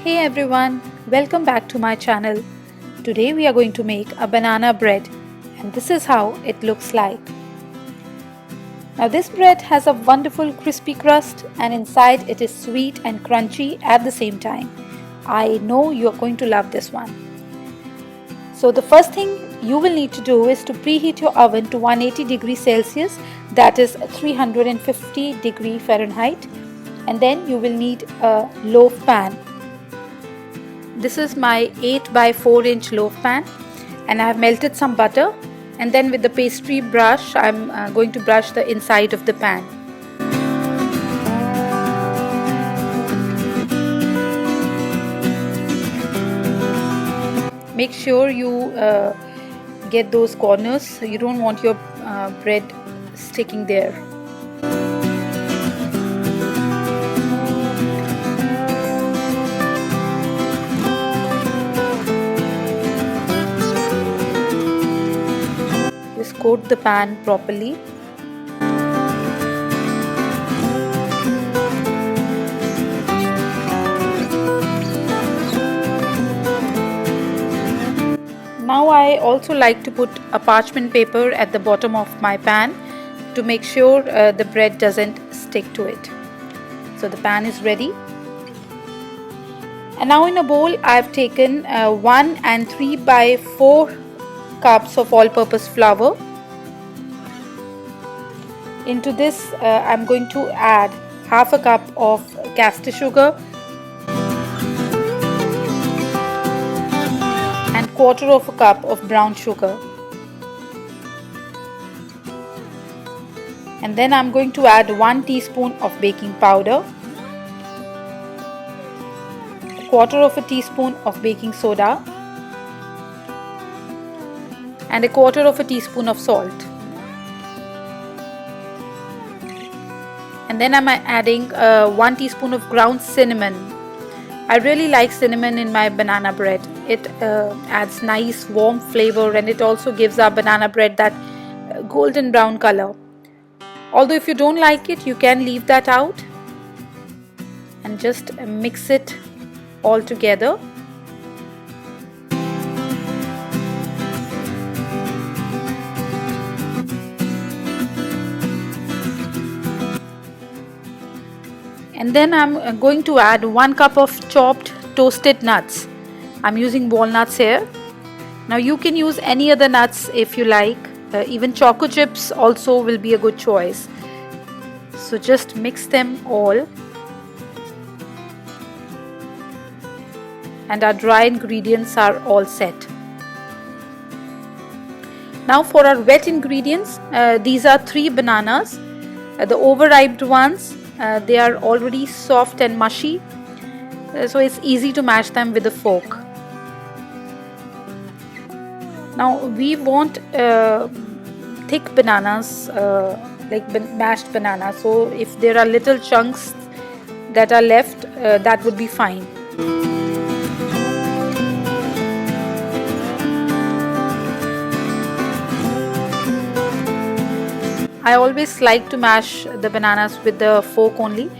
Hey everyone, welcome back to my channel. Today we are going to make a banana bread and this is how it looks like. Now this bread has a wonderful crispy crust and inside it is sweet and crunchy at the same time. I know you are going to love this one. So the first thing you will need to do is to preheat your oven to 180 degrees Celsius, that is 350 degrees Fahrenheit, and then you will need a loaf pan. This is my 8 by 4 inch loaf pan and I have melted some butter, and then with the pastry brush I am going to brush the inside of the pan. Make sure you get those corners. You don't want your bread sticking there. Just coat the pan properly. Now I also like to put a parchment paper at the bottom of my pan to make sure the bread doesn't stick to it. So the pan is ready. And now in a bowl I have taken 1 and 3 by 4 cups of all-purpose flour. Into this I'm going to add half a cup of caster sugar and quarter of a cup of brown sugar. And then I'm going to add 1 teaspoon of baking powder, a quarter of a teaspoon of baking soda, and a quarter of a teaspoon of salt. And then I'm adding 1 teaspoon of ground cinnamon. I really like cinnamon in my banana bread. It adds nice warm flavor and it also gives our banana bread that golden brown color. Although if you don't like it, you can leave that out and just mix it all together. And then I'm going to add 1 cup of chopped toasted nuts. I'm using walnuts here. Now you can use any other nuts if you like. Even choco chips also will be a good choice. So just mix them all. And our dry ingredients are all set. Now for our wet ingredients, these are 3 bananas. The overripe ones. They are already soft and mushy, so it's easy to mash them with a fork. Now we want thick bananas, like mashed bananas, so if there are little chunks that are left, that would be fine. I always like to mash the bananas with the fork only,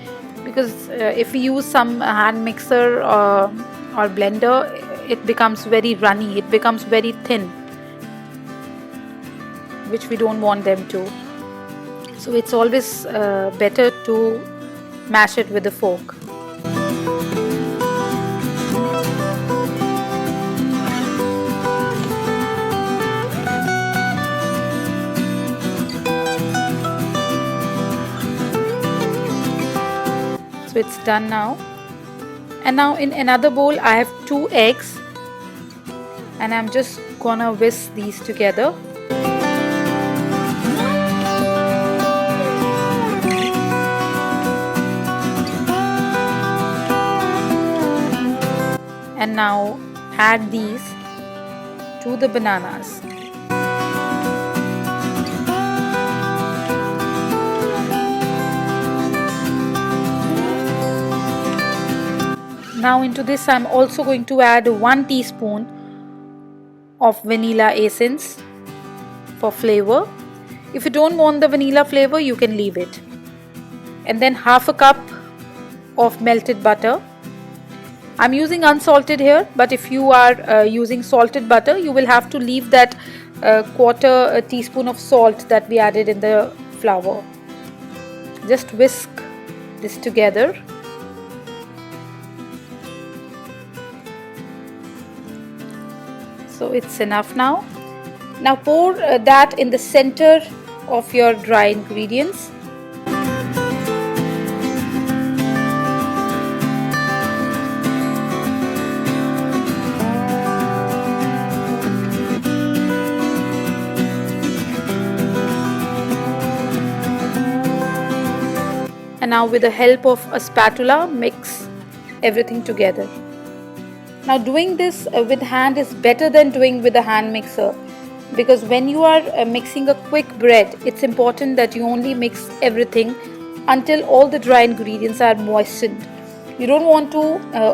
because if we use some hand mixer or blender, it becomes very runny, it becomes very thin, which we don't want them to. So it's always better to mash it with a fork. So it's done now. And now in another bowl I have 2 eggs and I'm just gonna whisk these together. And now add these to the bananas. Now into this I'm also going to add 1 teaspoon of vanilla essence for flavor. If you don't want the vanilla flavor, you can leave it. And then half a cup of melted butter. I'm using unsalted here, but if you are using salted butter, you will have to leave that quarter teaspoon of salt that we added in the flour. Just whisk this together. So it's enough now. Now pour that in the center of your dry ingredients. And now with the help of a spatula, mix everything together. Now doing this with hand is better than doing with a hand mixer, because when you are mixing a quick bread, it's important that you only mix everything until all the dry ingredients are moistened. You don't want to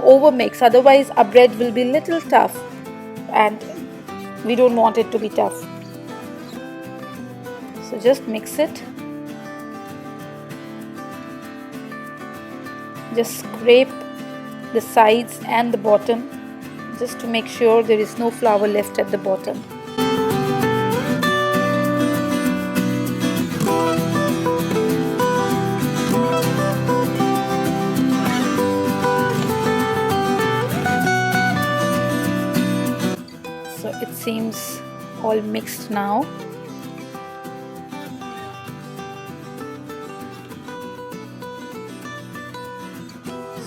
over mix, otherwise our bread will be little tough and we don't want it to be tough. So just mix it. Just scrape the sides and the bottom just to make sure there is no flour left at the bottom. So it seems all mixed now.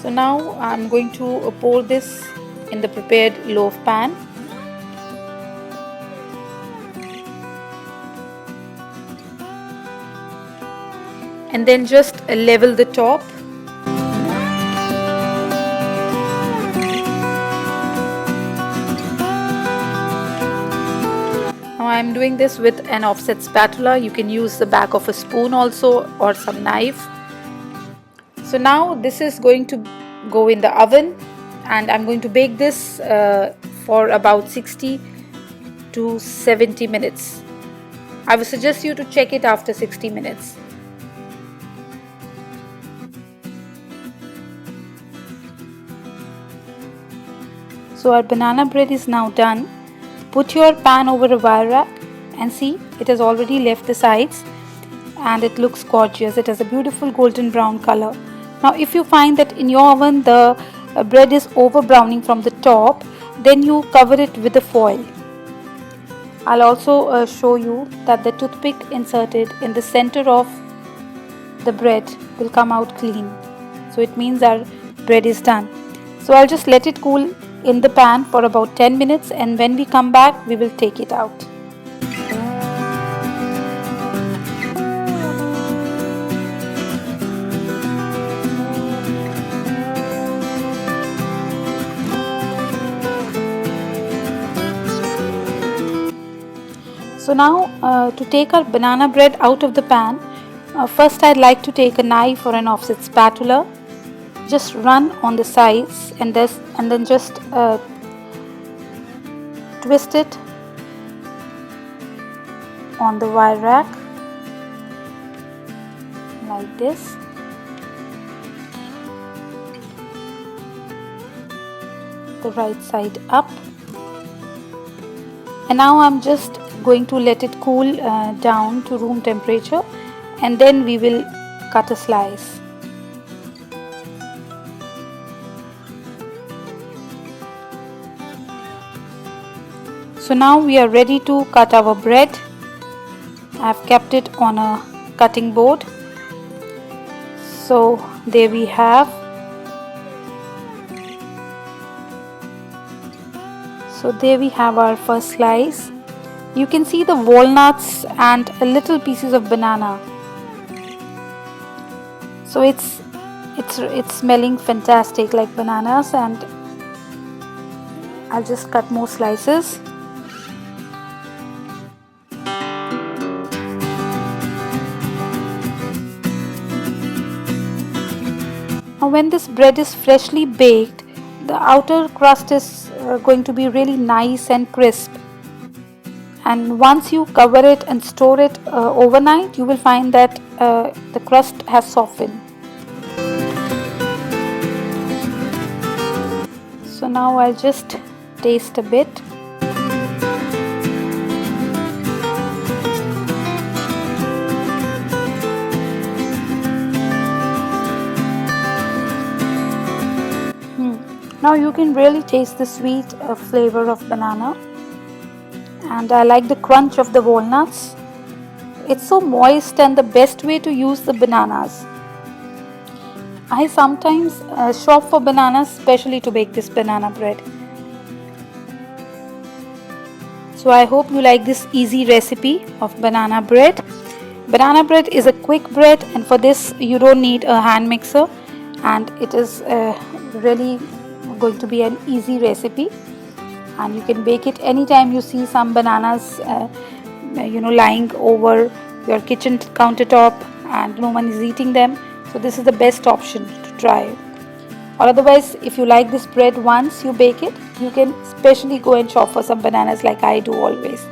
So now I'm going to pour this in the prepared loaf pan. And then just level the top. Now I'm doing this with an offset spatula. You can use the back of a spoon also, or some knife. So now this is going to go in the oven, and I'm going to bake this for about 60 to 70 minutes. I would suggest you to check it after 60 minutes. So our banana bread is now done. Put your pan over a wire rack and see, it has already left the sides and it looks gorgeous. It has a beautiful golden brown color. Now if you find that in your oven the bread is over browning from the top, then you cover it with a foil. I'll also show you that the toothpick inserted in the center of the bread will come out clean. So it means our bread is done. So I'll just let it cool in the pan for about 10 minutes, and when we come back we will take it out. So now to take our banana bread out of the pan, first I'd like to take a knife or an offset spatula, just run on the sides and then just twist it on the wire rack like this. The right side up. And now I'm just going to let it cool down to room temperature, and then we will cut a slice. So now we are ready to cut our bread. I've kept it on a cutting board. So there we have. So there we have our first slice. You can see the walnuts and little pieces of banana. So it's smelling fantastic like bananas, and I'll just cut more slices. Now when this bread is freshly baked, the outer crust is going to be really nice and crisp. And once you cover it and store it overnight, you will find that the crust has softened. now I'll just taste a bit. Now you can really taste the sweet flavor of banana, and I like the crunch of the walnuts. It's so moist and the best way to use the bananas. I sometimes shop for bananas specially to bake this banana bread. So I hope you like this easy recipe of banana bread. Banana bread is a quick bread, and for this you don't need a hand mixer, and it is really going to be an easy recipe, and you can bake it anytime you see some bananas lying over your kitchen countertop and no one is eating them. So this is the best option to try. Or otherwise, if you like this bread once you bake it, you can specially go and shop for some bananas like I do always.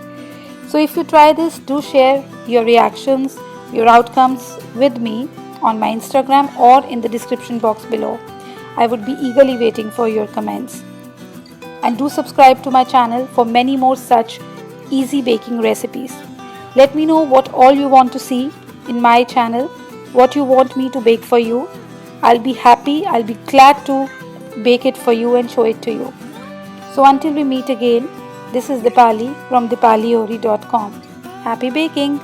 So if you try this, do share your reactions, your outcomes with me on my Instagram or in the description box below. I would be eagerly waiting for your comments. And do subscribe to my channel for many more such easy baking recipes. Let me know what all you want to see in my channel, what you want me to bake for you. I'll be happy, I'll be glad to bake it for you and show it to you. So until we meet again, this is Deepali from deepaliohri.com. Happy baking!